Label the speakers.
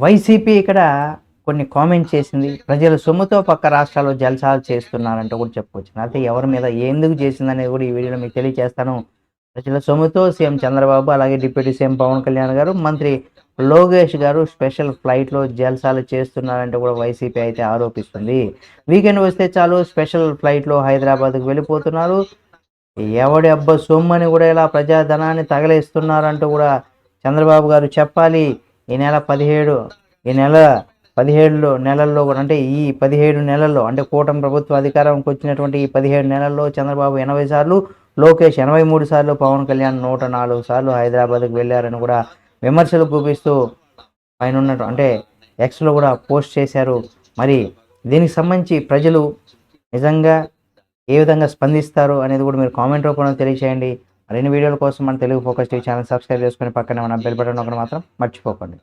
Speaker 1: YCP ఇక్కడ కొన్ని comments చేసింది. ప్రజల సొమ్ముతో పక్క రాష్ట్రాల్లో జల్సాలు చేస్తున్నారంటూ కూడా చెప్పుకోవచ్చు. అయితే ఎవరి మీద ఎందుకు చేసిందనేది కూడా ఈ వీడియోలో మీకు తెలియజేస్తాను. ప్రజల సొమ్ముతో సీఎం చంద్రబాబు, అలాగే డిప్యూటీ సీఎం పవన్ కళ్యాణ్ గారు, మంత్రి లోకేష్ గారు స్పెషల్ ఫ్లైట్‌లో జల్సాలు చేస్తున్నారంటూ కూడా వైసీపీ అయితే ఆరోపిస్తుంది. వీకెండ్ వస్తే చాలు స్పెషల్ ఫ్లైట్‌లో హైదరాబాద్‌కు వెళ్ళిపోతున్నారు. ఎవడి అబ్బ సొమ్మని కూడా ఇలా ప్రజాధనాన్ని తగలేస్తున్నారంటూ కూడా చంద్రబాబు గారు చెప్పాలి. ఈ నెల 17 ఈ నెల 17 నెలల్లో కూడా అంటే ఈ 17 నెలల్లో అంటే కూటమి ప్రభుత్వ అధికారంకి వచ్చినటువంటి ఈ 17 నెలల్లో చంద్రబాబు 80 సార్లు, లోకేష్ 83 సార్లు, పవన్ కళ్యాణ్ 104 సార్లు హైదరాబాద్‌కు వెళ్లారని కూడా విమర్శలు గుప్పిస్తూ పైనున్న అంటే ఎక్స్‌లో కూడా పోస్ట్ చేశారు. మరి దీనికి సంబంధించి ప్రజలు నిజంగా ఏ విధంగా స్పందిస్తారు అనేది కూడా మీరు కామెంట్ రూపంలో తెలియజేయండి. మరిన్ని వీడియోల కోసం మన Telugu focus TV channel subscribe చేసుకొని పక్కనే ఉన్న బెల్ బటన్ నొక్కడం మాత్రం మర్చిపోకండి.